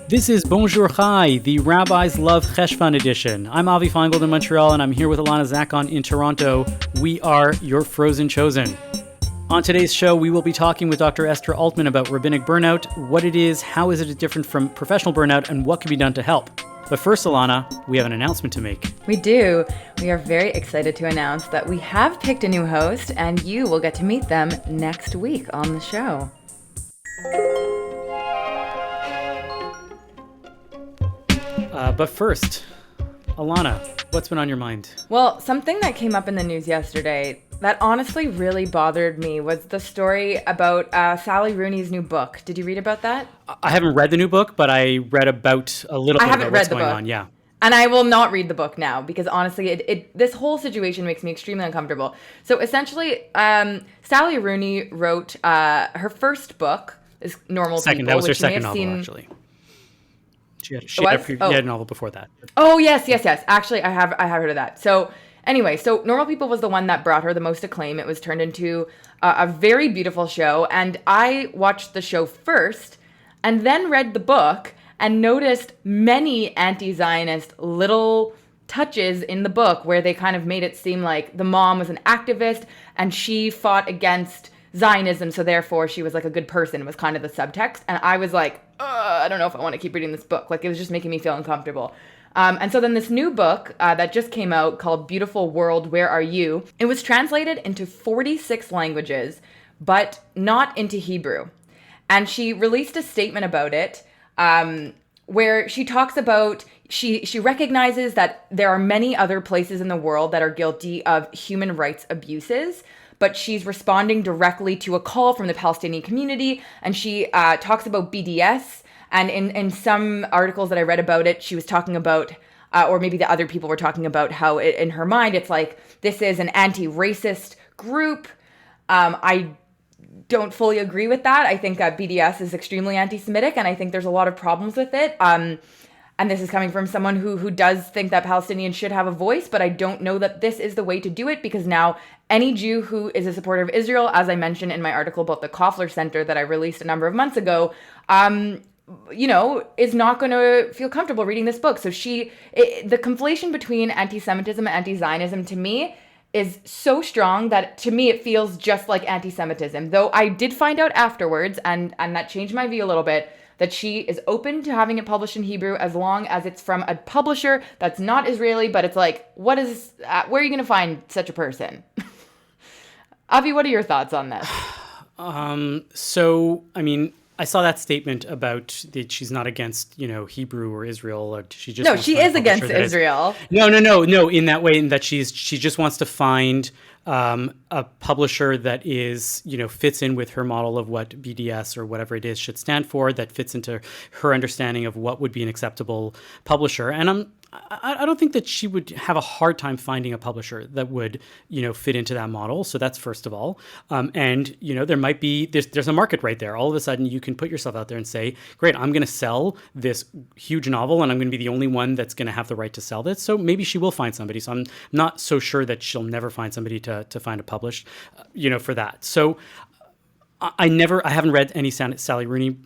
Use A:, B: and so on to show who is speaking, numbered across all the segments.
A: This is Bonjour Chai, the Rabbis Love Cheshvan edition. I'm Avi Feingold in Montreal, and I'm here with Alana Zakon in Toronto. We are your Frozen Chosen. On today's show, we will be talking with Dr. Esther Altmann about rabbinic burnout, what it is, how is it different from professional burnout, and what can be done to help. But first, Alana, we have an announcement to make.
B: We do. We are very excited to announce that we have picked a new host, and you will get to meet them next week on the show.
A: But first, Alana, what's been on your mind?
B: Well, something that came up in the news yesterday that honestly really bothered me was the story about Sally Rooney's new book. Did you read about that?
A: I haven't read the new book, but I read about a little bit about what's going on. Yeah.
B: And I will not read the book now because honestly, this whole situation makes me extremely uncomfortable. So essentially, Sally Rooney wrote her first book, is Normal
A: Second,
B: People.
A: that was her second novel, actually. She had a novel before that.
B: Oh, yes. Actually, I have heard of that. So anyway, Normal People was the one that brought her the most acclaim. It was turned into a very beautiful show. And I watched the show first and then read the book and noticed many anti-Zionist little touches in the book where they kind of made it seem like the mom was an activist and she fought against Zionism, so therefore she was like a good person, was kind of the subtext. And I was like, I don't know if I want to keep reading this book. Like, it was just making me feel uncomfortable. And so then this new book that just came out called Beautiful World, Where Are You? It was translated into 46 languages, but not into Hebrew. And she released a statement about it where she talks about, she recognizes that there are many other places in the world that are guilty of human rights abuses, but she's responding directly to a call from the Palestinian community, and she talks about BDS, and in some articles that I read about it, she was talking about, or maybe the other people were talking about how in her mind, it's like, this is an anti-racist group. I don't fully agree with that. I think BDS is extremely anti-Semitic, and I think there's a lot of problems with it. And this is coming from someone who does think that Palestinians should have a voice, but I don't know that this is the way to do it, because now any Jew who is a supporter of Israel, as I mentioned in my article about the Koffler Center that I released a number of months ago, is not going to feel comfortable reading this book. So the conflation between anti-Semitism and anti-Zionism to me is so strong that to me it feels just like anti-Semitism. Though I did find out afterwards, and that changed my view a little bit, that she is open to having it published in Hebrew as long as it's from a publisher that's not Israeli, but it's like, where are you going to find such a person? Avi, what are your thoughts on this?
A: I saw that statement about that she's not against, Hebrew or Israel. Or she
B: is against Israel.
A: No. In that way, in that she just wants to find a publisher that is, fits in with her model of what BDS or whatever it is should stand for, that fits into her understanding of what would be an acceptable publisher. And I don't think that she would have a hard time finding a publisher that would, fit into that model. So that's first of all. And, there might be, there's a market right there. All of a sudden you can put yourself out there and say, great, I'm going to sell this huge novel and I'm going to be the only one that's going to have the right to sell this. So maybe she will find somebody. So I'm not so sure that she'll never find somebody to find a published, for that. So I haven't read any Sally Rooney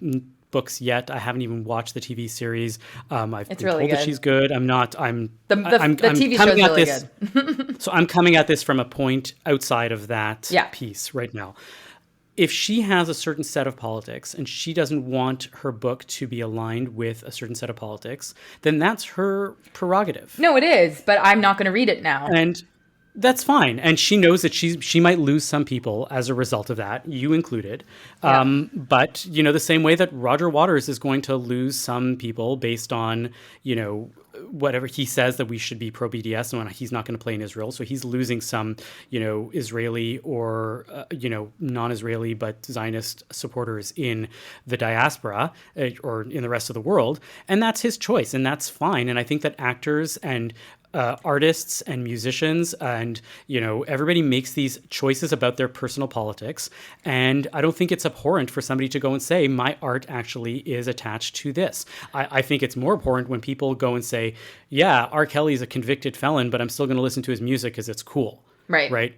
A: books yet. I haven't even watched the TV series. I've been told that she's good. I'm not. The
B: TV show is really good.
A: So I'm coming at this from a point outside of that piece right now. If she has a certain set of politics and she doesn't want her book to be aligned with a certain set of politics, then that's her prerogative.
B: No, it is, but I'm not going to read it now.
A: And that's fine. And she knows that she might lose some people as a result of that, you included. Yeah. But, the same way that Roger Waters is going to lose some people based on, whatever he says that we should be pro-BDS and he's not going to play in Israel. So he's losing some, Israeli or, non-Israeli but Zionist supporters in the diaspora or in the rest of the world. And that's his choice, and that's fine. And I think that actors and artists and musicians and, everybody makes these choices about their personal politics. And I don't think it's abhorrent for somebody to go and say, my art actually is attached to this. I think it's more abhorrent when people go and say, yeah, R. Kelly's a convicted felon, but I'm still going to listen to his music because it's cool.
B: Right.
A: Right.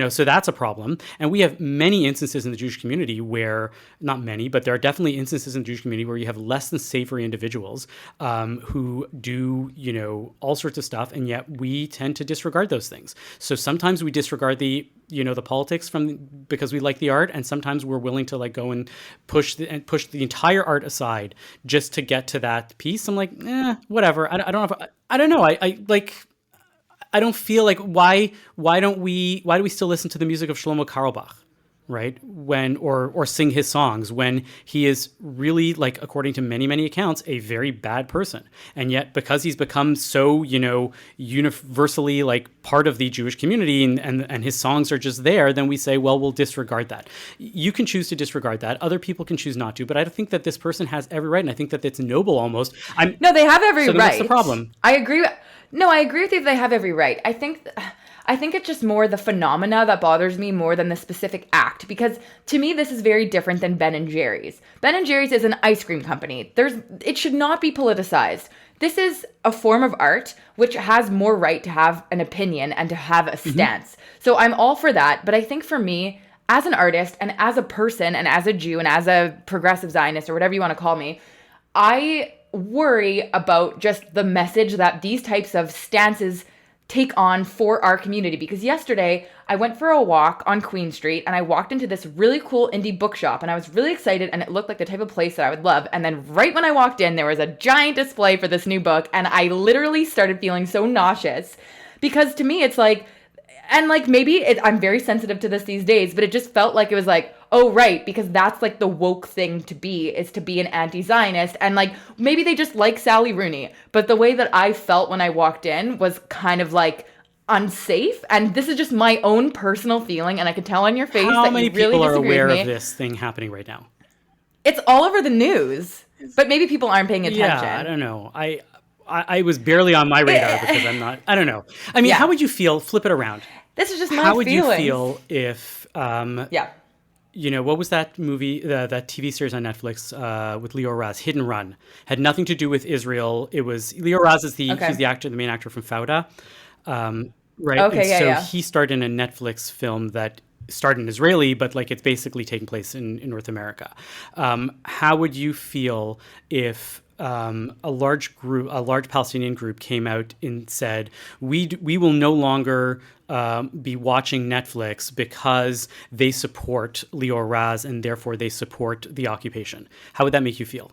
A: So that's a problem. And we have many instances in the Jewish community where, not many, but there are definitely instances in the Jewish community where you have less than savory individuals who do, all sorts of stuff, and yet we tend to disregard those things. So sometimes we disregard the politics because we like the art, and sometimes we're willing to go and push the entire art aside just to get to that piece. I'm like, whatever. I don't know. I don't feel like why do we still listen to the music of Shlomo Carlebach, right? Or sing his songs when he is really, according to many accounts, a very bad person. And yet because he's become so, universally part of the Jewish community and his songs are just there, then we say, well, we'll disregard that. You can choose to disregard that. Other people can choose not to, but I think that this person has every right, and I think that it's noble almost.
B: No, they have every right.
A: What's the problem?
B: I agree with you. They have every right. I think it's just more the phenomena that bothers me more than the specific act, because to me, this is very different than Ben & Jerry's. Ben & Jerry's is an ice cream company. It should not be politicized. This is a form of art which has more right to have an opinion and to have a stance. So I'm all for that. But I think for me, as an artist and as a person and as a Jew and as a progressive Zionist or whatever you want to call me, I worry about just the message that these types of stances take on for our community. Because yesterday I went for a walk on Queen Street and I walked into this really cool indie bookshop and I was really excited and it looked like the type of place that I would love. And then right when I walked in, there was a giant display for this new book and I literally started feeling so nauseous, because to me it's maybe I'm very sensitive to this these days, but it just felt like it was oh, right, because that's the woke thing to be, is to be an anti-Zionist. And maybe they just like Sally Rooney. But the way that I felt when I walked in was kind of unsafe. And this is just my own personal feeling. And I could tell on your face that you really disagree with me. How many people are aware of
A: this thing happening right now?
B: It's all over the news. But maybe people aren't paying attention.
A: Yeah, I don't know. I was barely on my radar because I'm not, I don't know. I mean, How would you feel, flip it around?
B: This is just my feelings.
A: How would you feel if... what was that movie, that TV series on Netflix with Leo Raz, Hidden Run? Had nothing to do with Israel. It was, Leo Raz is he's the main actor from Fauda. Right?
B: Okay,
A: he starred in a Netflix film that starred in Israeli, but it's basically taking place in North America. How would you feel if a large Palestinian group came out and said, we will no longer be watching Netflix because they support Leo Raz and therefore they support the occupation? How would that make you feel?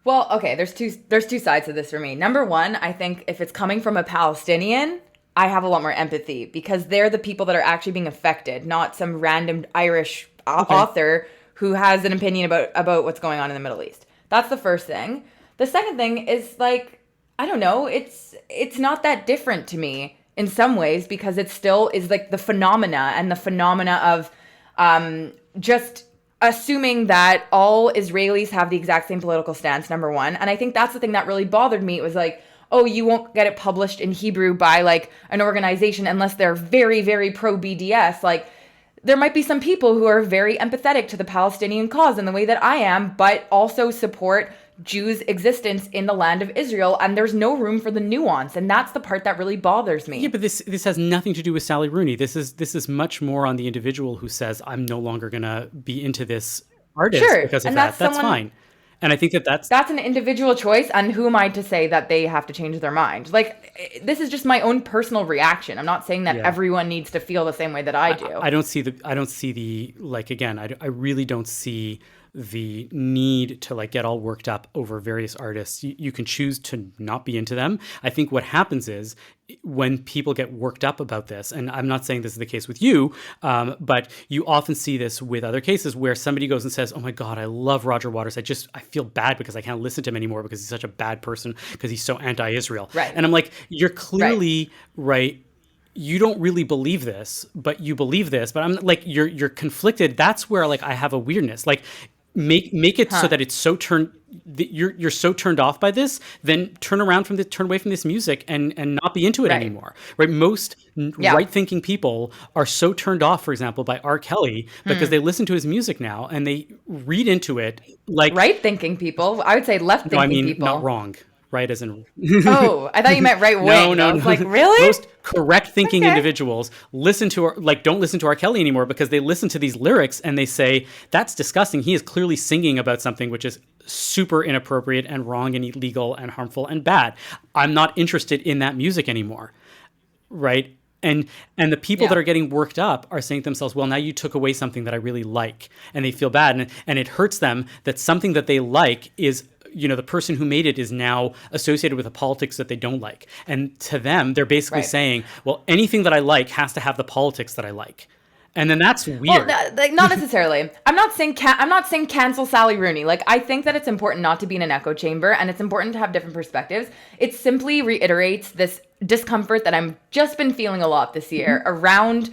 B: Well, okay, there's two sides to this for me. Number one, I think if it's coming from a Palestinian, I have a lot more empathy because they're the people that are actually being affected, not some random Irish author who has an opinion about what's going on in the Middle East. That's the first thing. The second thing is I don't know, it's not that different to me in some ways, because it still is the phenomena of just assuming that all Israelis have the exact same political stance, number one. And I think that's the thing that really bothered me. It was oh, you won't get it published in Hebrew by an organization unless they're very, very pro-BDS. There might be some people who are very empathetic to the Palestinian cause in the way that I am, but also support Jews' existence in the land of Israel, and there's no room for the nuance, and that's the part that really bothers me.
A: Yeah, but this has nothing to do with Sally Rooney. This is much more on the individual who says, I'm no longer going to be into this artist because of that. That's fine. And I think that's
B: an individual choice, and who am I to say that they have to change their mind? This is just my own personal reaction. I'm not saying that everyone needs to feel the same way that I do.
A: I don't see the again, I really don't see the need to get all worked up over various artists. You can choose to not be into them. I think what happens is when people get worked up about this, and I'm not saying this is the case with you, but you often see this with other cases where somebody goes and says, oh my God, I love Roger Waters. I feel bad because I can't listen to him anymore because he's such a bad person because he's so anti-Israel.
B: Right.
A: And I'm you're clearly right. You don't really believe this, but you believe this. But I'm you're conflicted. That's where I have a weirdness. Make it so that it's so you're so turned off by this, then turn away from this music and not be into it anymore. Right? Most right-thinking people are so turned off, for example, by R. Kelly because they listen to his music now and they read into it
B: right-thinking people. I would say left-thinking people.
A: Not wrong. right as in
B: Oh, I thought you meant right wing.
A: no,
B: I was like, really?
A: Most correct thinking
B: Okay.
A: individuals don't listen to R. Kelly anymore because they listen to these lyrics and they say, that's disgusting. He is clearly singing about something which is super inappropriate and wrong and illegal and harmful and bad. I'm not interested in that music anymore. Right? And the people that are getting worked up are saying to themselves, well, now you took away something that I really like, and they feel bad. And it hurts them that something that they like is, the person who made it is now associated with a politics that they don't like. And to them, they're basically saying, well, anything that I like has to have the politics that I like. And then that's weird.
B: Well, not necessarily. I'm not saying cancel Sally Rooney. Like, I think that it's important not to be in an echo chamber, and it's important to have different perspectives. It simply reiterates this discomfort that I've just been feeling a lot this year around,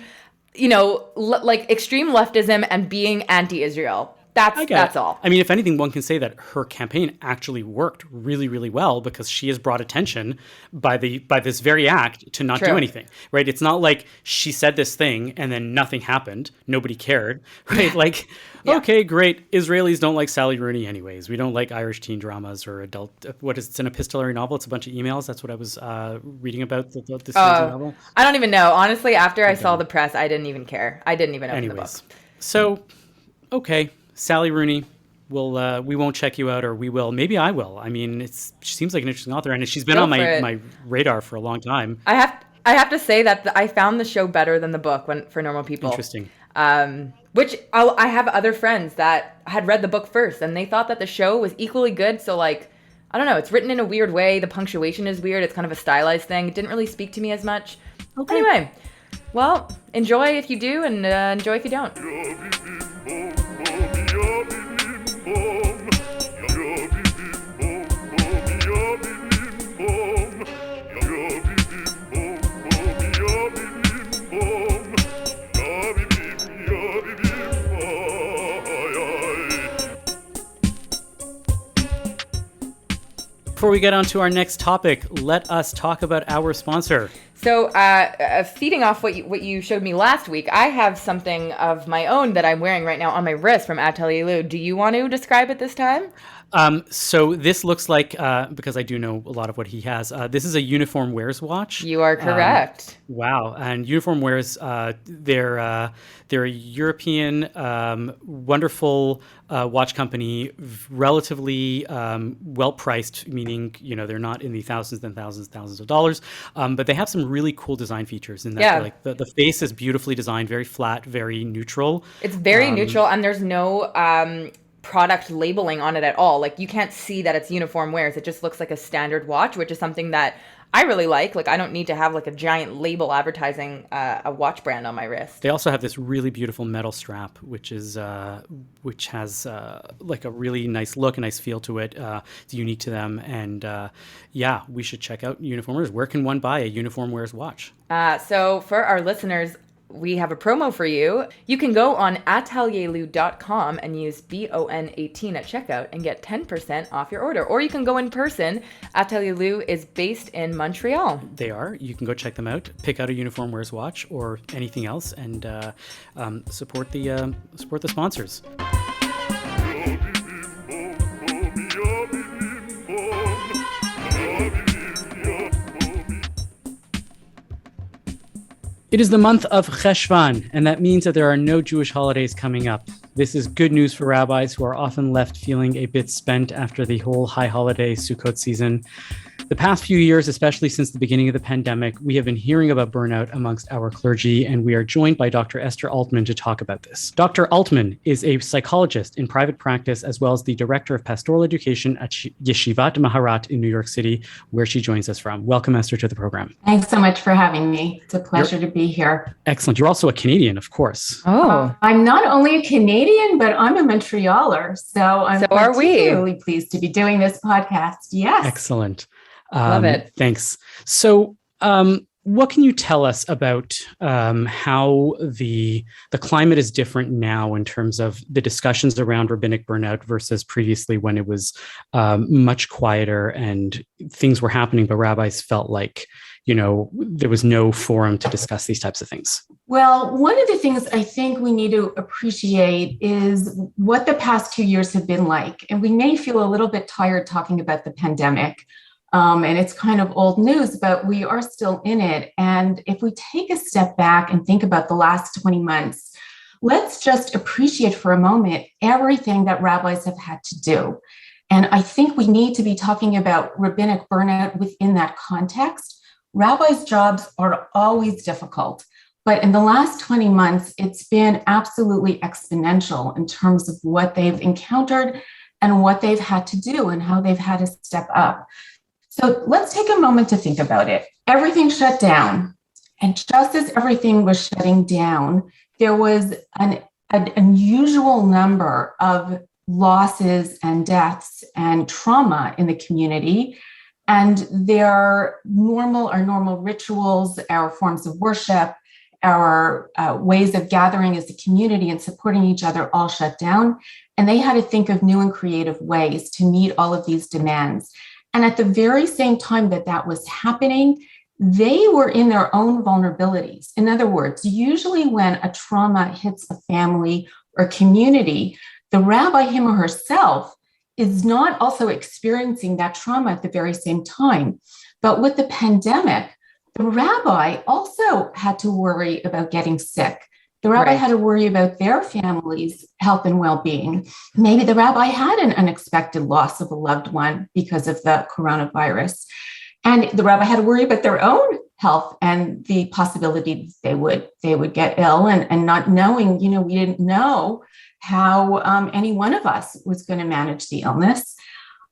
B: like extreme leftism and being anti-Israel. That's all.
A: I mean, if anything, one can say that her campaign actually worked really, really well because she has brought attention by this very act to not do anything, right? It's not like she said this thing and then nothing happened. Nobody cared, right? Like, okay, great. Israelis don't like Sally Rooney anyways. We don't like Irish teen dramas or adult, it's an epistolary novel. It's a bunch of emails. That's what I was reading about this novel.
B: I don't even know. Honestly, after I saw the press, I didn't even care. I didn't even open the book.
A: So, okay. Sally Rooney, we won't check you out, or we will. Maybe I will. I mean, she seems like an interesting author, and she's been on my radar for a long time.
B: I have to say that I found the show better than the book for normal people.
A: Interesting.
B: Which I have other friends that had read the book first, and they thought that the show was equally good. So, like, I don't know. It's written in a weird way. The punctuation is weird. It's kind of a stylized thing. It didn't really speak to me as much. Okay. Anyway, well, enjoy if you do, and enjoy if you don't.
A: Before we get on to our next topic, let us talk about our sponsor.
B: So, feeding off what you showed me last week, I have something of my own that I'm wearing right now on my wrist from Atelier Lou. Do you want to describe it this time?
A: So this looks like, because I do know a lot of what he has, this is a Uniform Wears watch.
B: You are correct.
A: Wow. And Uniform Wears, they're a European, wonderful watch company, relatively well-priced, meaning, they're not in the thousands and thousands of dollars, but they have some really cool design features in that. Like the face is beautifully designed, very flat, very neutral.
B: It's very neutral, and there's no product labeling on it at all. Like, you can't see that it's Uniform Wears. It just looks like a standard watch, which is something that I really like. Like, I don't need to have like a giant label advertising a watch brand on my wrist.
A: They also have this really beautiful metal strap, which has like a really nice look, a nice feel to it. It's unique to them, and we should check out Uniform Wears. Where can one buy a Uniform Wears watch?
B: So for our listeners, we have a promo for you. You can go on atelierlou.com and use BON18 at checkout and get 10% off your order. Or you can go in person. Atelier Lou is based in Montreal.
A: They are. You can go check them out, pick out a Uniform Wears watch or anything else, and support the sponsors. It is the month of Cheshvan, and that means that there are no Jewish holidays coming up. This is good news for rabbis who are often left feeling a bit spent after the whole high holiday Sukkot season. The past few years, especially since the beginning of the pandemic, we have been hearing about burnout amongst our clergy, and we are joined by Dr. Esther Altmann to talk about this. Dr. Altmann is a psychologist in private practice, as well as the director of pastoral education at Yeshiva Maharat in New York City, where she joins us from. Welcome, Esther, to the program.
C: Thanks so much for having me. It's a pleasure to be here.
A: Excellent. You're also a Canadian, of course.
B: Oh.
C: I'm not only a Canadian, but I'm a Montrealer. So I'm particularly pleased to be doing this podcast. Yes.
A: Excellent.
B: Love it.
A: Thanks. So what can you tell us about how the climate is different now in terms of the discussions around rabbinic burnout versus previously when it was much quieter and things were happening, but rabbis felt like, there was no forum to discuss these types of things?
C: Well, one of the things I think we need to appreciate is what the past 2 years have been like. And we may feel a little bit tired talking about the pandemic. And it's kind of old news, but we are still in it. And if we take a step back and think about the last 20 months, let's just appreciate for a moment everything that rabbis have had to do. And I think we need to be talking about rabbinic burnout within that context. Rabbis' jobs are always difficult, but in the last 20 months, it's been absolutely exponential in terms of what they've encountered and what they've had to do and how they've had to step up. So let's take a moment to think about it. Everything shut down. And just as everything was shutting down, there was an unusual number of losses and deaths and trauma in the community. And their normal rituals, our forms of worship, our ways of gathering as a community and supporting each other all shut down. And they had to think of new and creative ways to meet all of these demands. And at the very same time that was happening, they were in their own vulnerabilities. In other words, usually when a trauma hits a family or community, the rabbi, him or herself, is not also experiencing that trauma at the very same time. But with the pandemic, the rabbi also had to worry about getting sick. The rabbi had to worry about their family's health and well-being. Maybe the rabbi had an unexpected loss of a loved one because of the coronavirus. And the rabbi had to worry about their own health and the possibility that they would get ill and not knowing, we didn't know how any one of us was going to manage the illness.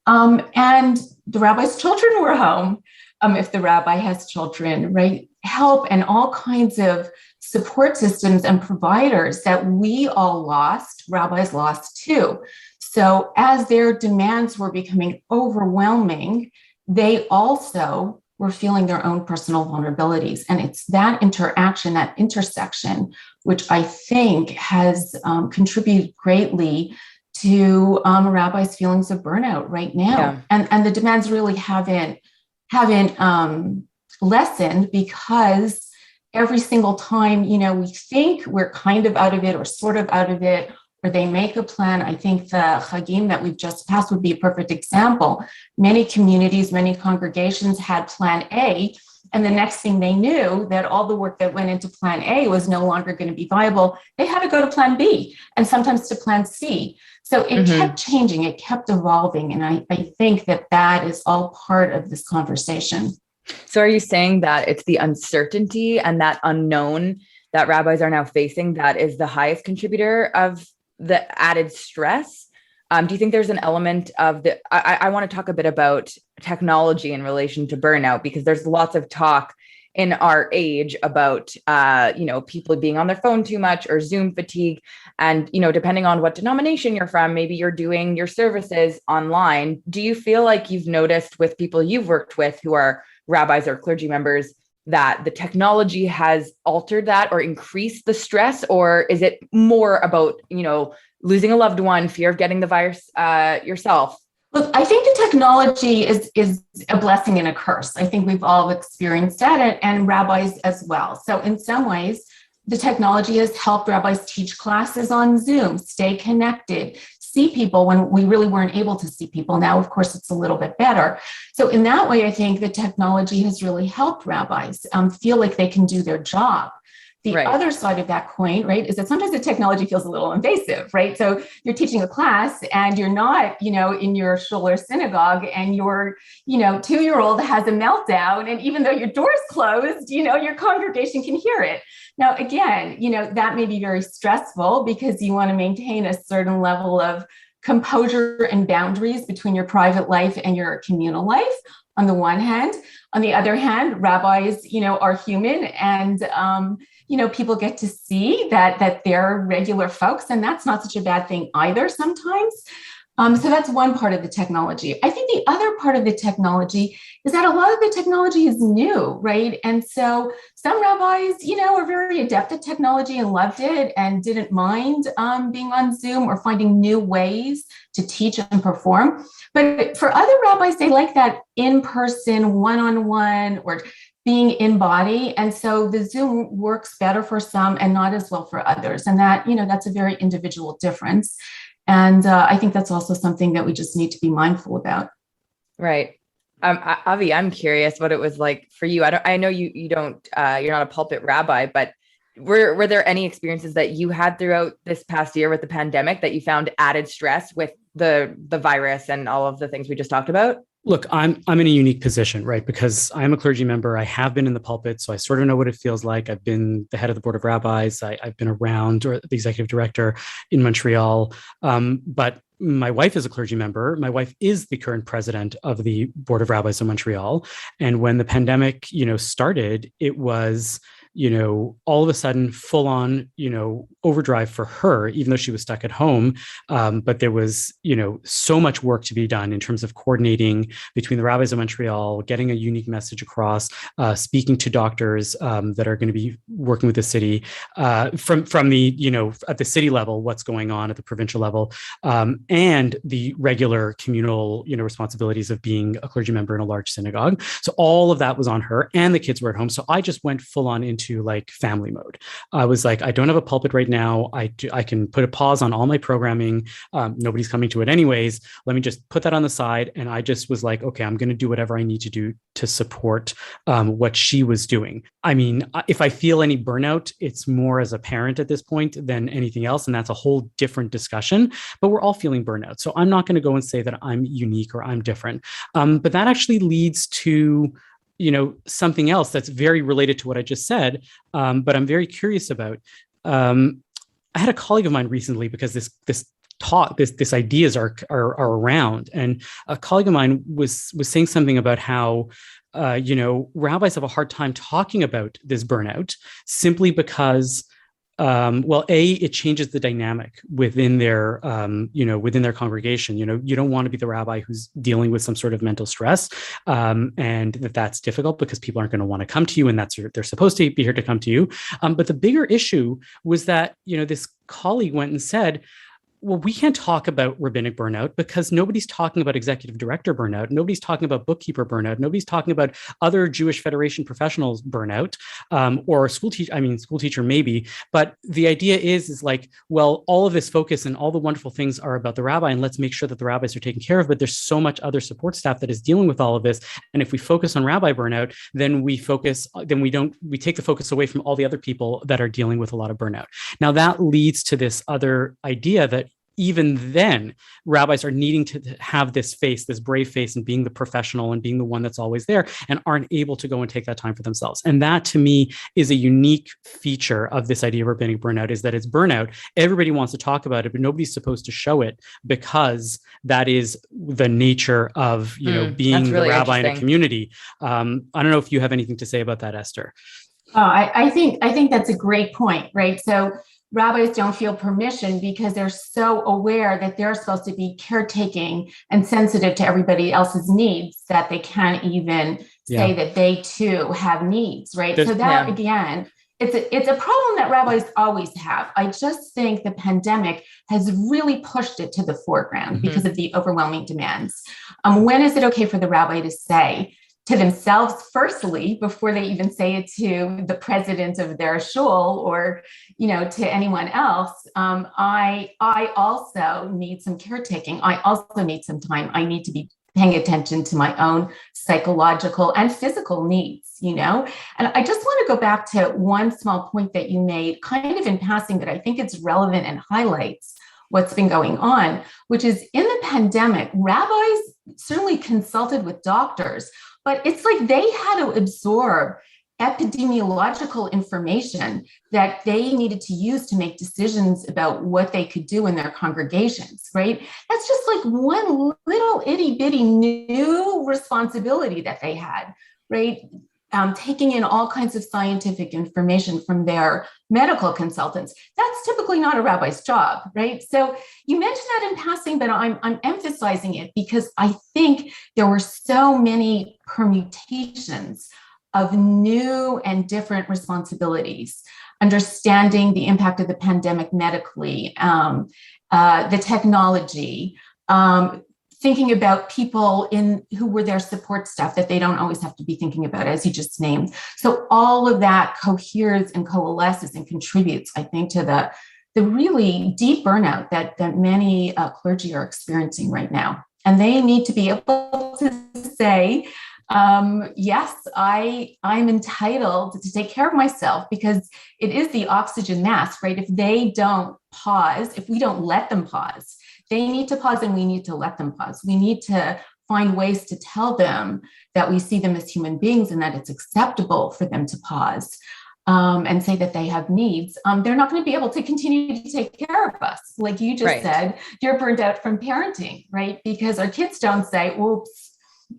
C: And the rabbi's children were home. If the rabbi has children, right? Help and all kinds of support systems and providers that we all lost, rabbis lost too. So as their demands were becoming overwhelming, they also were feeling their own personal vulnerabilities. And it's that interaction, that intersection, which I think has contributed greatly to rabbis' feelings of burnout right now. Yeah. And the demands really haven't lessened because every single time, we think we're kind of out of it or sort of out of it, or they make a plan. I think the Chagim that we've just passed would be a perfect example. Many communities, many congregations had plan A, and the next thing they knew that all the work that went into plan A was no longer going to be viable. They had to go to plan B and sometimes to plan C. So it kept changing, it kept evolving. And I think that is all part of this conversation.
B: So are you saying that it's the uncertainty and that unknown that rabbis are now facing that is the highest contributor of the added stress? Do you think there's an element of I want to talk a bit about technology in relation to burnout, because there's lots of talk in our age about, people being on their phone too much or Zoom fatigue. And, depending on what denomination you're from, maybe you're doing your services online. Do you feel like you've noticed with people you've worked with who are rabbis or clergy members that the technology has altered that or increased the stress? Or is it more about, losing a loved one, fear of getting the virus yourself?
C: Look, I think the technology is a blessing and a curse. I think we've all experienced that, and rabbis as well. So in some ways, the technology has helped rabbis teach classes on Zoom, stay connected, see people when we really weren't able to see people. Now, of course, it's a little bit better. So in that way, I think the technology has really helped rabbis feel like they can do their job. The other side of that coin, right, is that sometimes the technology feels a little invasive, right? So you're teaching a class and you're not, in your shul or synagogue, and your, 2-year-old has a meltdown. And even though your door's closed, your congregation can hear it. Now, again, that may be very stressful because you want to maintain a certain level of composure and boundaries between your private life and your communal life on the one hand. On the other hand, rabbis, are human, and, people get to see that they're regular folks, and that's not such a bad thing either sometimes. So that's one part of the technology. I think the other part of the technology is that a lot of the technology is new, right? And so some rabbis, are very adept at technology and loved it and didn't mind being on Zoom or finding new ways to teach and perform. But for other rabbis, they like that in-person, one-on-one, or being in body. And so the Zoom works better for some and not as well for others. And that, that's a very individual difference. And I think that's also something that we just need to be mindful about.
B: Right. Avi, I'm curious what it was like for you. I know you don't, you're not a pulpit rabbi, but were there any experiences that you had throughout this past year with the pandemic that you found added stress with the virus and all of the things we just talked about?
A: Look, I'm in a unique position, right? Because I'm a clergy member. I have been in the pulpit, so I sort of know what it feels like. I've been the head of the board of rabbis. I've been around, or the executive director in Montreal. But my wife is a clergy member. My wife is the current president of the board of rabbis in Montreal. And when the pandemic, started, it was all of a sudden full on, overdrive for her, even though she was stuck at home. But there was, so much work to be done in terms of coordinating between the rabbis of Montreal, getting a unique message across, speaking to doctors that are going to be working with the city from the, at the city level, what's going on at the provincial level, and the regular communal, responsibilities of being a clergy member in a large synagogue. So all of that was on her, and the kids were at home. So I just went full on into like family mode. I was like, I don't have a pulpit right now. I can put a pause on all my programming. Nobody's coming to it anyways. Let me just put that on the side. And I just was like, okay, I'm going to do whatever I need to do to support what she was doing. I mean, if I feel any burnout, it's more as a parent at this point than anything else. And that's a whole different discussion, but we're all feeling burnout. So I'm not going to go and say that I'm unique or I'm different. But that actually leads to something else that's very related to what I just said, but I'm very curious about. I had a colleague of mine recently, because this ideas are around, and a colleague of mine was saying something about how rabbis have a hard time talking about this burnout simply because it changes the dynamic within their, within their congregation. You don't want to be the rabbi who's dealing with some sort of mental stress, and that's difficult because people aren't going to want to come to you, and they're supposed to be here to come to you. But the bigger issue was that, this colleague went and said, well, we can't talk about rabbinic burnout because nobody's talking about executive director burnout. Nobody's talking about bookkeeper burnout. Nobody's talking about other Jewish Federation professionals burnout, or school teacher maybe. But the idea is like, well, all of this focus and all the wonderful things are about the rabbi, and let's make sure that the rabbis are taken care of. But there's so much other support staff that is dealing with all of this. And if we focus on rabbi burnout, then we take the focus away from all the other people that are dealing with a lot of burnout. Now that leads to this other idea that even then, rabbis are needing to have this brave face, and being the professional and being the one that's always there, and aren't able to go and take that time for themselves. And that, to me, is a unique feature of this idea of rabbinic burnout, is that it's burnout. Everybody wants to talk about it, but nobody's supposed to show it, because that is the nature of, being really the rabbi in a community. I don't know if you have anything to say about that, Esther.
C: I think that's a great point, right? So rabbis don't feel permission because they're so aware that they're supposed to be caretaking and sensitive to everybody else's needs that they can't even say that they too have needs, right? Again, it's a problem that rabbis always have. I just think the pandemic has really pushed it to the foreground because of the overwhelming demands. When is it okay for the rabbi to say to themselves, firstly, before they even say it to the president of their shul or, to anyone else, I also need some caretaking. I also need some time. I need to be paying attention to my own psychological and physical needs, And I just want to go back to one small point that you made kind of in passing, but I think it's relevant and highlights what's been going on, which is in the pandemic, rabbis certainly consulted with doctors, but it's like they had to absorb epidemiological information that they needed to use to make decisions about what they could do in their congregations, right? That's just like one little itty bitty new responsibility that they had, right? Taking in all kinds of scientific information from their medical consultants. That's typically not a rabbi's job, right? So you mentioned that in passing, but I'm emphasizing it because I think there were so many permutations of new and different responsibilities, understanding the impact of the pandemic medically, the technology, thinking about people who were their support staff that they don't always have to be thinking about, as you just named. So all of that coheres and coalesces and contributes, I think, to the really deep burnout that many clergy are experiencing right now. And they need to be able to say, yes, I'm entitled to take care of myself, because it is the oxygen mask, right? If they don't pause, if we don't let them pause, they need to pause, and we need to let them pause. We need to find ways to tell them that we see them as human beings and that it's acceptable for them to pause, and say that they have needs. They're not going to be able to continue to take care of us. Like you just said, you're burned out from parenting, right? Because our kids don't say, oops,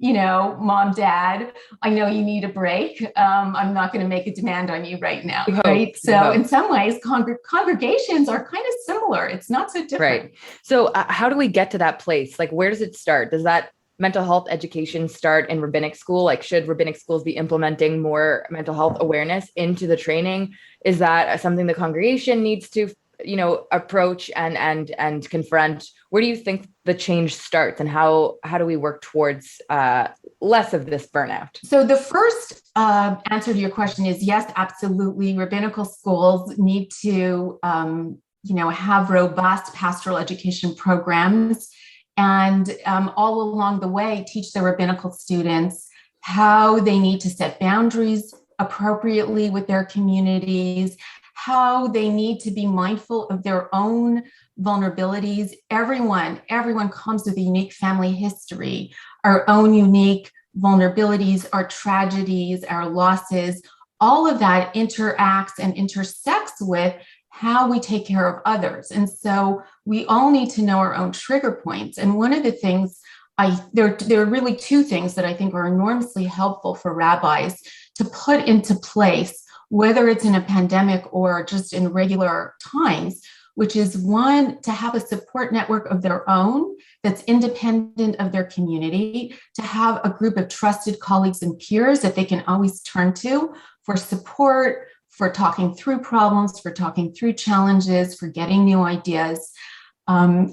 C: mom, dad, I know you need a break. I'm not going to make a demand on you right now, right? So in some ways, congregations are kind of similar. It's not so different.
B: Right. So how do we get to that place? Like, where does it start? Does that mental health education start in rabbinic school? Like, should rabbinic schools be implementing more mental health awareness into the training? Is that something the congregation needs to, approach and confront? Where do you think the change starts, and how do we work towards less of this burnout?
C: So the first answer to your question is yes, absolutely. Rabbinical schools need to, have robust pastoral education programs, and all along the way, teach the rabbinical students how they need to set boundaries appropriately with their communities, how they need to be mindful of their own vulnerabilities. Everyone comes with a unique family history, our own unique vulnerabilities, our tragedies, our losses. All of that interacts and intersects with how we take care of others. And so we all need to know our own trigger points. And one of the things there are really two things that I think are enormously helpful for rabbis to put into place, whether it's in a pandemic or just in regular times, which is one, to have a support network of their own that's independent of their community, to have a group of trusted colleagues and peers that they can always turn to for support, for talking through problems, for talking through challenges, for getting new ideas.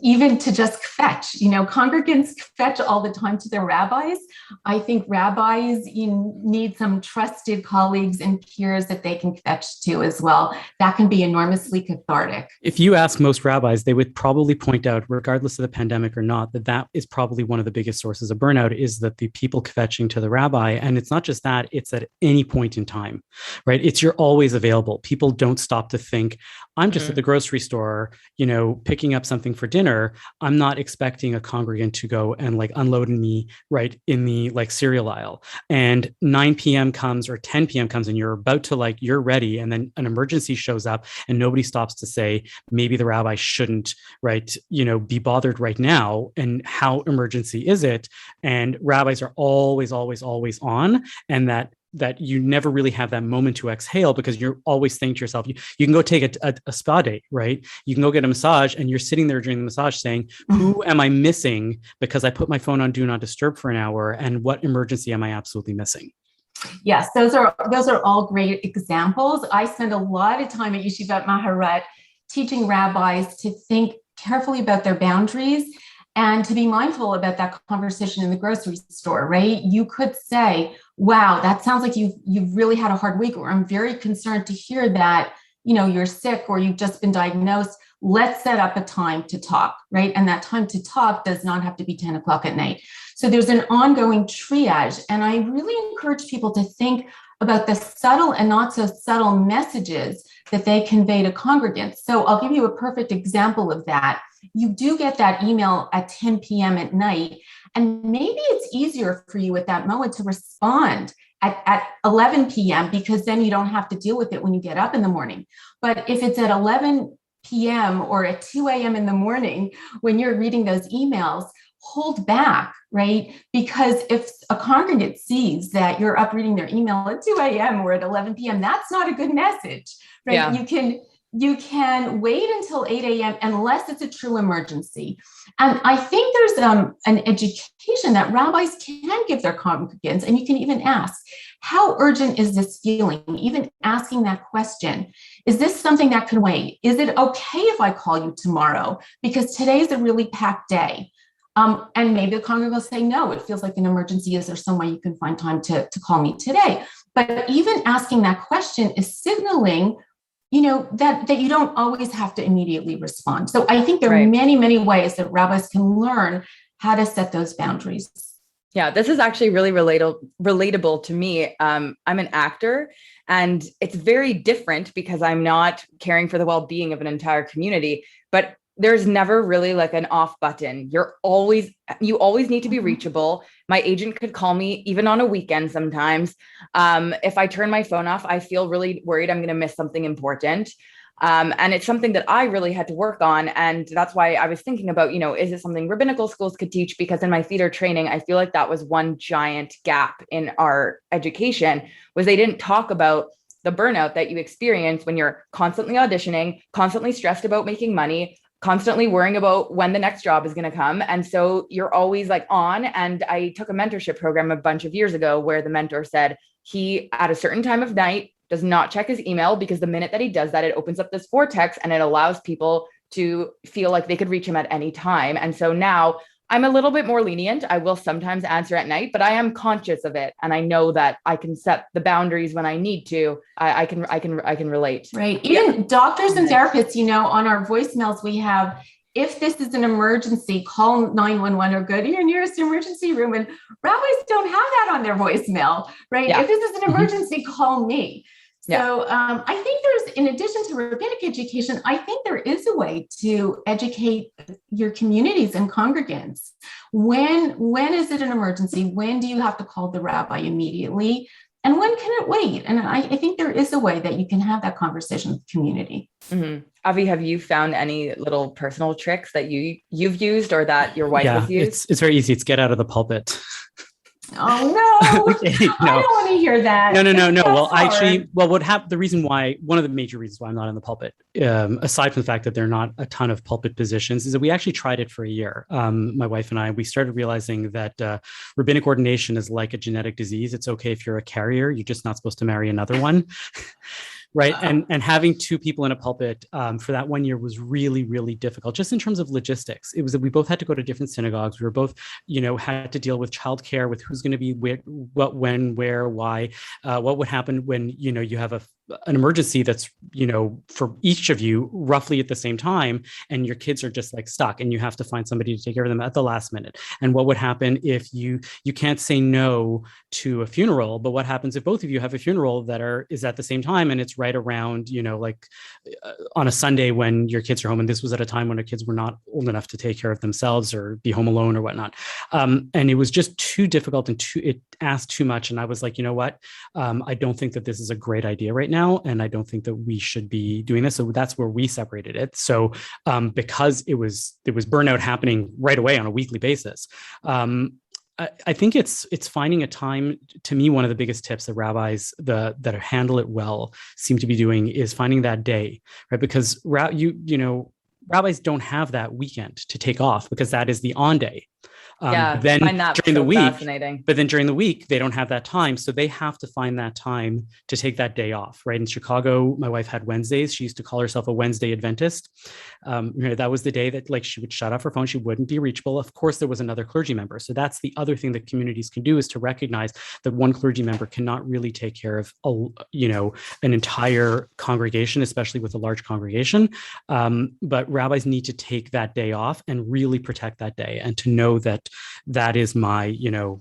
C: Even to just fetch, congregants fetch all the time to their rabbis. I think rabbis need some trusted colleagues and peers that they can fetch to as well. That can be enormously cathartic.
A: If you ask most rabbis, they would probably point out, regardless of the pandemic or not, that is probably one of the biggest sources of burnout, is that the people fetching to the rabbi. And it's not just that, it's at any point in time, right? You're always available. People don't stop to think, I'm just at the grocery store, picking up something for dinner. I'm not expecting a congregant to go and unload me right in the cereal aisle. And 9 p.m. comes or 10 p.m. comes and you're about to you're ready. And then an emergency shows up and nobody stops to say, maybe the rabbi shouldn't, be bothered right now. And how emergency is it? And rabbis are always, always, always on. And that you never really have that moment to exhale, because you're always thinking to yourself, you can go take a spa date, right? You can go get a massage, and you're sitting there during the massage saying, who am I missing because I put my phone on do not disturb for an hour, and what emergency am I absolutely missing?
C: Yes, those are all great examples. I spend a lot of time at Yeshiva Maharat teaching rabbis to think carefully about their boundaries and to be mindful about that conversation in the grocery store, right? You could say, wow, that sounds like you've really had a hard week, or I'm very concerned to hear that, you're sick or you've just been diagnosed. Let's set up a time to talk, right? And that time to talk does not have to be 10 o'clock at night. So there's an ongoing triage. And I really encourage people to think about the subtle and not so subtle messages that they convey to congregants. So I'll give you a perfect example of that. You do get that email at 10 p.m. at night, and maybe it's easier for you at that moment to respond at 11 p.m. because then you don't have to deal with it when you get up in the morning. But if it's at 11 p.m. or at 2 a.m. in the morning, when you're reading those emails, hold back, right? Because if a congregant sees that you're up reading their email at 2 a.m. or at 11 p.m., that's not a good message, right? Yeah. You can wait until 8 a.m. unless it's a true emergency. And I think there's an education that rabbis can give their congregants, and you can even ask, how urgent is this feeling? Even asking that question, is this something that can wait? Is it okay if I call you tomorrow? Because today's a really packed day. And maybe the congregant will say, no, it feels like an emergency. Is there some way you can find time to call me today? But even asking that question is signaling that you don't always have to immediately respond. So I think there are many, many ways that rabbis can learn how to set those boundaries.
B: Yeah, this is actually really relatable to me. I'm an actor, and it's very different because I'm not caring for the well-being of an entire community, but there's never really like an off button. You always need to be reachable. My agent could call me even on a weekend sometimes. If I turn my phone off, I feel really worried I'm going to miss something important. And it's something that I really had to work on. And that's why I was thinking about, is it something rabbinical schools could teach? Because in my theater training, I feel like that was one giant gap in our education, was they didn't talk about the burnout that you experience when you're constantly auditioning, constantly stressed about making money, constantly worrying about when the next job is going to come. And so you're always like on. And I took a mentorship program a bunch of years ago where the mentor said he, at a certain time of night, does not check his email, because the minute that he does that, it opens up this vortex and it allows people to feel like they could reach him at any time. And so now I'm a little bit more lenient. I will sometimes answer at night, but I am conscious of it. And I know that I can set the boundaries when I need to. I can relate.
C: Right. Even doctors and therapists, on our voicemails, we have, if this is an emergency, call 911 or go to your nearest emergency room. And rabbis don't have that on their voicemail, right?
B: Yeah.
C: If this is an emergency, call me. So I think there's, in addition to rabbinic education, I think there is a way to educate your communities and congregants. When is it an emergency? When do you have to call the rabbi immediately? And when can it wait? And I think there is a way that you can have that conversation with the community.
B: Mm-hmm. Avi, have you found any little personal tricks that you've used or that your wife has used?
A: It's very easy. It's get out of the pulpit.
C: Oh no.
A: No.
C: I don't want to hear that.
A: No. Well, actually, one of the major reasons why I'm not in the pulpit, aside from the fact that there are not a ton of pulpit positions, is that we actually tried it for a year. My wife and I, we started realizing that rabbinic ordination is like a genetic disease. It's okay if you're a carrier, you're just not supposed to marry another one. Right. And having two people in a pulpit for that 1 year was really, really difficult, just in terms of logistics. It was that we both had to go to different synagogues. We were both, had to deal with childcare, with who's going to be where, what, when, where, why, what would happen when, you have an emergency that's, for each of you roughly at the same time, and your kids are just like stuck and you have to find somebody to take care of them at the last minute. And what would happen if you can't say no to a funeral, but what happens if both of you have a funeral that is at the same time and it's right around, on a Sunday when your kids are home. And this was at a time when our kids were not old enough to take care of themselves or be home alone or whatnot. And it was just too difficult and it asked too much. And I was like, you know what? I don't think that this is a great idea right now. And I don't think that we should be doing this. So that's where we separated it. So because there was burnout happening right away on a weekly basis, I think it's finding a time. To me, one of the biggest tips that rabbis that handle it well seem to be doing is finding that day, right? Because rabbis don't have that weekend to take off because that is the on day. Then
B: find that
A: during the week,
B: fascinating.
A: But then during the week, they don't have that time. So they have to find that time to take that day off, right? In Chicago, my wife had Wednesdays. She used to call herself a Wednesday Adventist. That was the day that she would shut off her phone. She wouldn't be reachable. Of course, there was another clergy member. So that's the other thing that communities can do, is to recognize that one clergy member cannot really take care of, an entire congregation, especially with a large congregation. But rabbis need to take that day off and really protect that day, and to know that is my,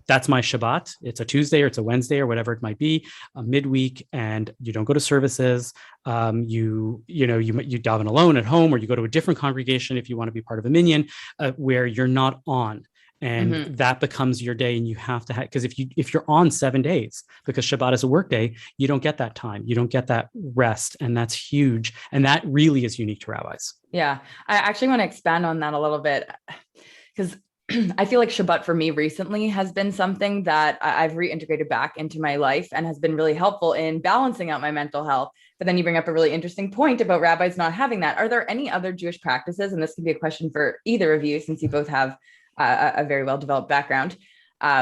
A: that's my Shabbat. It's a Tuesday or it's a Wednesday or whatever it might be, a midweek, and you don't go to services. You daven alone at home, or you go to a different congregation if you want to be part of a minyan, where you're not on. And that becomes your day, and you have to because if you're on 7 days, because Shabbat is a work day, you don't get that time, you don't get that rest, and that's huge, and that really is unique to rabbis.
B: Yeah, I actually want to expand on that a little bit, because I feel like Shabbat for me recently has been something that I've reintegrated back into my life and has been really helpful in balancing out my mental health. But then you bring up a really interesting point about rabbis not having that. Are there any other Jewish practices, and this can be a question for either of you, since you both have a very well-developed background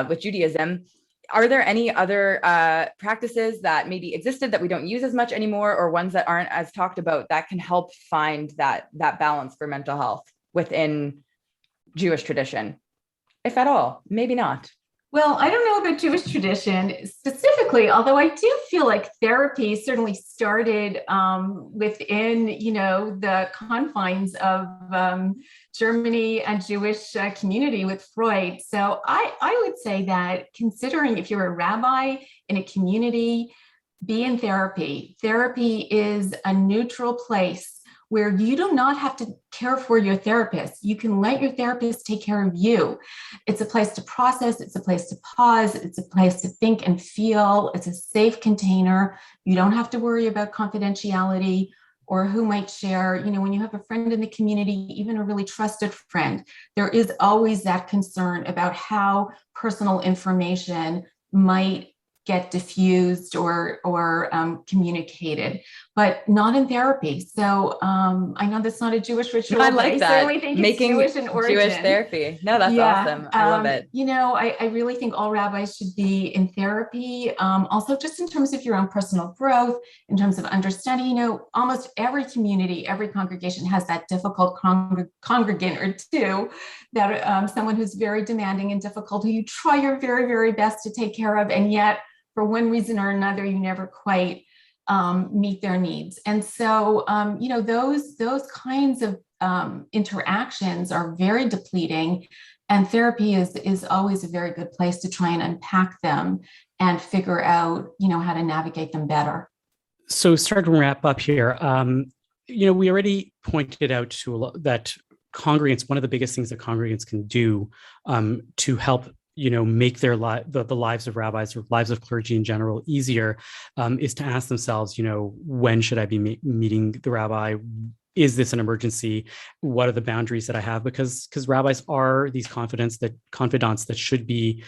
B: with Judaism, are there any other practices that maybe existed that we don't use as much anymore, or ones that aren't as talked about, that can help find that balance for mental health within Jewish tradition, if at all? Maybe not.
C: Well, I don't know about Jewish tradition specifically, although I do feel like therapy certainly started within, the confines of Germany and Jewish community with Freud. So I would say that considering if you're a rabbi in a community, be in therapy. Therapy is a neutral place where you do not have to care for your therapist. You can let your therapist take care of you. It's a place to process, it's a place to pause, it's a place to think and feel. It's a safe container. You don't have to worry about confidentiality or who might share. When you have a friend in the community, even a really trusted friend, there is always that concern about how personal information might get diffused or communicated, but not in therapy. So I know that's not a Jewish ritual.
B: I like that.
C: I certainly think
B: Making
C: it's Jewish in origin.
B: Jewish therapy. No, that's awesome. I love it.
C: I really think all rabbis should be in therapy. Also, just in terms of your own personal growth, in terms of understanding, almost every community, every congregation has that difficult congregant or two, that someone who's very demanding and difficult, who you try your very, very best to take care of, and yet for one reason or another, you never quite meet their needs. And so, those kinds of interactions are very depleting, and therapy is always a very good place to try and unpack them and figure out, how to navigate them better.
A: So starting to wrap up here, we already pointed out that congregants, one of the biggest things that congregants can do to help make their the lives of rabbis or lives of clergy in general easier, is to ask themselves, when should I be meeting the rabbi? Is this an emergency? What are the boundaries that I have? Because rabbis are these confidants that should be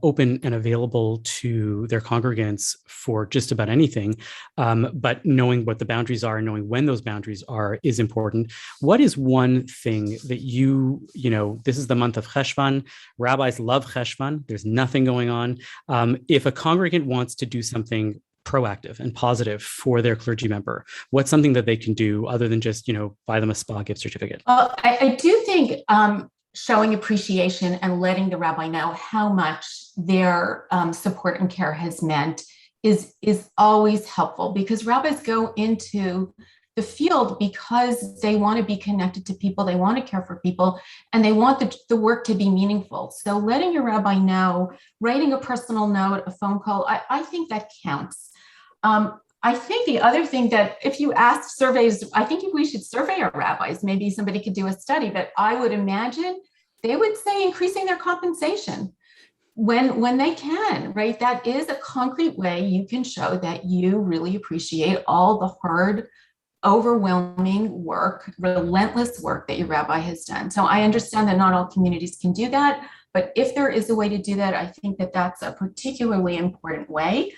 A: open and available to their congregants for just about anything. But knowing what the boundaries are and knowing when those boundaries are is important. What is one thing that this is the month of Cheshvan. Rabbis love Cheshvan. There's nothing going on. If a congregant wants to do something proactive and positive for their clergy member, what's something that they can do other than just, buy them a spa gift certificate?
C: Well, I do think showing appreciation and letting the rabbi know how much their support and care has meant is always helpful, because rabbis go into the field because they want to be connected to people, they want to care for people, and they want the work to be meaningful. So letting your rabbi know, writing a personal note, a phone call, I think that counts. I think the other thing that if you ask surveys, I think if we should survey our rabbis, maybe somebody could do a study, but I would imagine they would say increasing their compensation when they can, right? That is a concrete way you can show that you really appreciate all the hard, overwhelming work, relentless work that your rabbi has done. So I understand that not all communities can do that, but if there is a way to do that, I think that that's a particularly important way.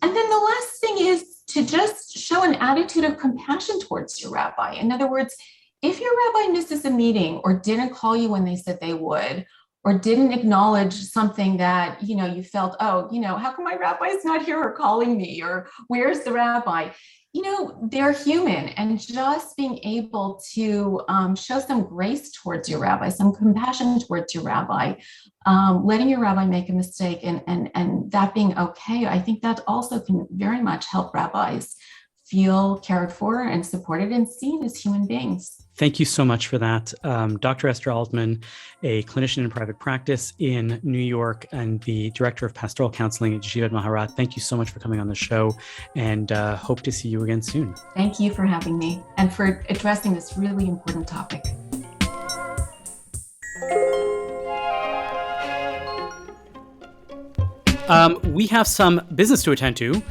C: And then the last thing is to just show an attitude of compassion towards your rabbi. In other words, if your rabbi misses a meeting or didn't call you when they said they would, or didn't acknowledge something that, you felt, how come my rabbi's not here or calling me, or where's the rabbi? They're human, and just being able to show some grace towards your rabbi, some compassion towards your rabbi, letting your rabbi make a mistake and that being okay, I think that also can very much help rabbis feel cared for and supported and seen as human beings.
A: Thank you so much for that. Dr. Esther Altmann, a clinician in private practice in New York and the director of pastoral counseling at Yeshiva Maharat. Thank you so much for coming on the show, and hope to see you again soon.
C: Thank you for having me and for addressing this really important topic.
A: We have some business to attend to.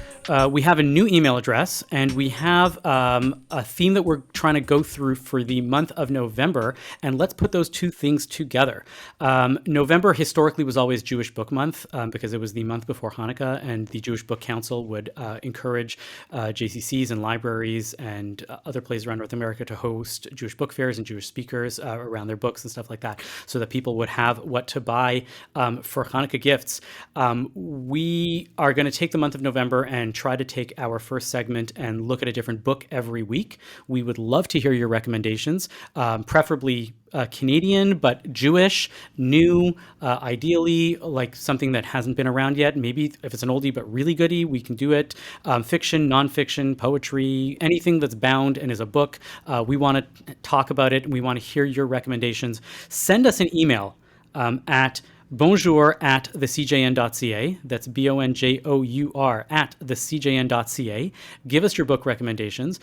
A: We have a new email address, and we have a theme that we're trying to go through for the month of November. And let's put those two things together. November historically was always Jewish Book Month because it was the month before Hanukkah, and the Jewish Book Council would encourage JCCs and libraries and other places around North America to host Jewish book fairs and Jewish speakers around their books and stuff like that, so that people would have what to buy for Hanukkah gifts. We are going to take the month of November and try to take our first segment and look at a different book every week. We would love to hear your recommendations, preferably Canadian, but Jewish, new, ideally like something that hasn't been around yet. Maybe if it's an oldie but really goodie, we can do it. Fiction, nonfiction, poetry, anything that's bound and is a book. We want to talk about it. We want to hear your recommendations. Send us an email at bonjour@thecjn.ca. That's bonjour @thecjn.ca. Give us your book recommendations.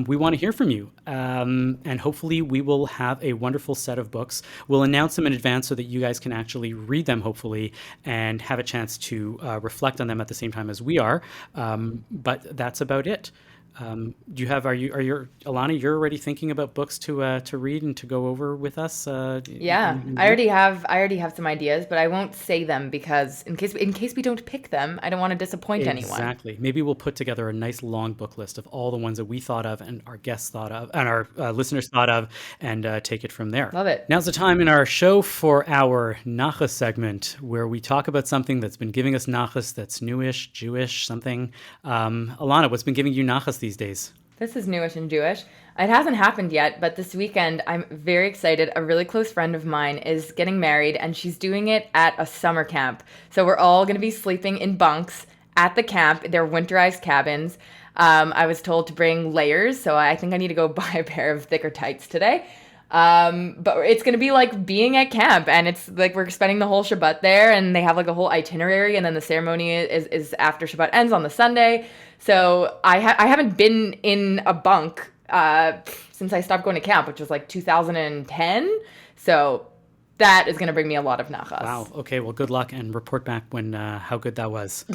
A: We want to hear from you. And hopefully we will have a wonderful set of books. We'll announce them in advance so that you guys can actually read them, hopefully, and have a chance to reflect on them at the same time as we are. But that's about it. Do you have? Are you Alana? You're already thinking about books to read and to go over with us.
B: Yeah, I already have some ideas, but I won't say them because in case we don't pick them, I don't want to disappoint anyone.
A: Exactly. Maybe we'll put together a nice long book list of all the ones that we thought of and our guests thought of and our listeners thought of, and take it from there.
B: Love it.
A: Now's the time in our show for our nachas segment, where we talk about something that's been giving us nachas, that's newish, Jewish, something. Alana, what's been giving you nachas these days?
B: This is newish and Jewish. It hasn't happened yet, but this weekend I'm very excited. A really close friend of mine is getting married, and she's doing it at a summer camp. So we're all going to be sleeping in bunks at the camp. They're winterized cabins. I was told to bring layers, so I think I need to go buy a pair of thicker tights today. But it's going to be like being at camp, and it's like we're spending the whole Shabbat there, and they have like a whole itinerary, and then the ceremony is after Shabbat ends on the Sunday. So I haven't been in a bunk since I stopped going to camp, which was like 2010. So that is going to bring me a lot of nachas.
A: Wow. Okay. Well, good luck, and report back when how good that was.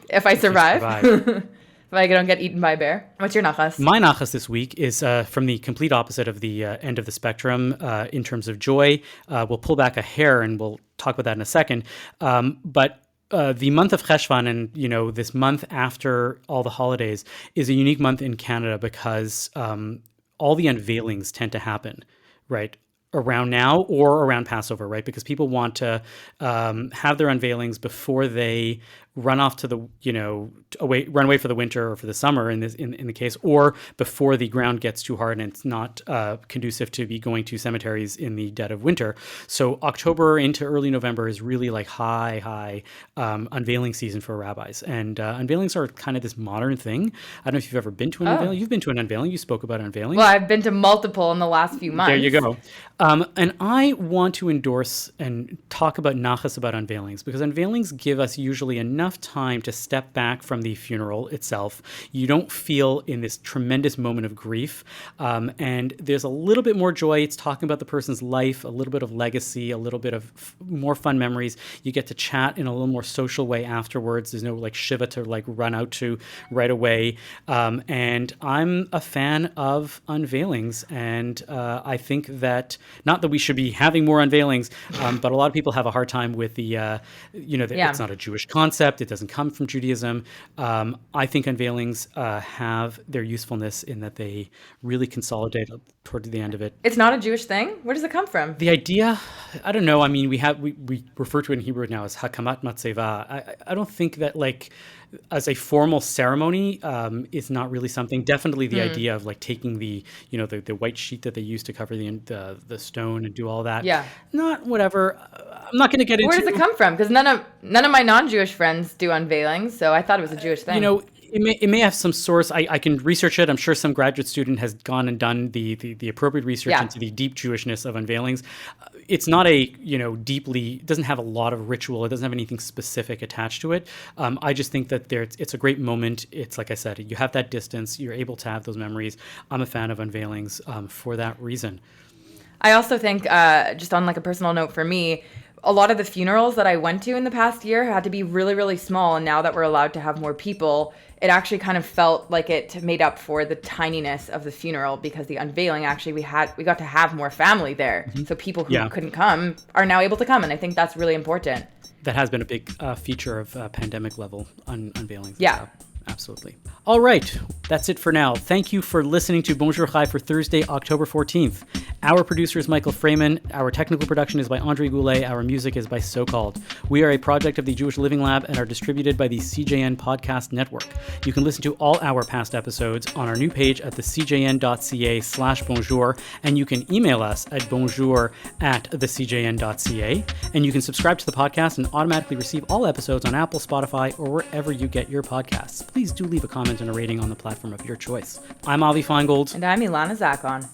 B: If I survive. If I don't get eaten by a bear. What's your nachas?
A: My nachas this week is from the complete opposite of the end of the spectrum in terms of joy. We'll pull back a hair, and we'll talk about that in a second. But the month of Cheshvan, and this month after all the holidays, is a unique month in Canada because all the unveilings tend to happen, right, around now or around Passover, right? Because people want to have their unveilings before they run off to the run away for the winter or for the summer in the case, or before the ground gets too hard and it's not conducive to be going to cemeteries in the dead of winter. So October into early November is really like high unveiling season for rabbis, and unveilings are kind of this modern thing. I don't know if you've ever been to an unveiling. You've been to an unveiling. You spoke about unveiling.
B: Well, I've been to multiple in the last few months.
A: There you go. And I want to endorse and talk about nachas about unveilings, because unveilings give us usually enough time to step back from the funeral itself. You don't feel in this tremendous moment of grief. And there's a little bit more joy. It's talking about the person's life, a little bit of legacy, a little bit of more fun memories. You get to chat in a little more social way afterwards. There's no like shiva to like run out to right away. And I'm a fan of unveilings. And I think that, not that we should be having more unveilings, but a lot of people have a hard time with the, it's not a Jewish concept. It doesn't come from Judaism. I think unveilings have their usefulness in that they really consolidate toward the end of it.
B: It's not a Jewish thing? Where does it come from?
A: The idea, I don't know. I mean, we refer to it in Hebrew now as hakamat matzeva. I don't think that like as a formal ceremony is not really something. Definitely the idea of like taking the the white sheet that they used to cover the stone and do all that.
B: Yeah.
A: Not whatever. I'm not going to get into.
B: Where does it come from? Because none of my non-Jewish friends do unveilings, so I thought it was a Jewish thing.
A: It may have some source. I can research it. I'm sure some graduate student has gone and done the appropriate research into the deep Jewishness of unveilings. It's not a it doesn't have a lot of ritual. It doesn't have anything specific attached to it. I just think that it's a great moment. It's like I said, you have that distance. You're able to have those memories. I'm a fan of unveilings for that reason.
B: I also think, just on like a personal note for me, a lot of the funerals that I went to in the past year had to be really, really small. And now that we're allowed to have more people, it actually kind of felt like it made up for the tininess of the funeral, because the unveiling, actually, we got to have more family there. Mm-hmm. So people who couldn't come are now able to come. And I think that's really important.
A: That has been a big feature of pandemic level unveilings.
B: Yeah.
A: Absolutely. All right. That's it for now. Thank you for listening to Bonjour Chai for Thursday, October 14th. Our producer is Michael Freeman. Our technical production is by Andre Goulet. Our music is by So Called. We are a project of the Jewish Living Lab and are distributed by the CJN Podcast Network. You can listen to all our past episodes on our new page at thecjn.ca/bonjour, and you can email us at bonjour@thecjn.ca, and you can subscribe to the podcast and automatically receive all episodes on Apple, Spotify, or wherever you get your podcasts. Please do leave a comment and a rating on the platform of your choice. I'm Avi Feingold.
B: And I'm Ilana Zakon.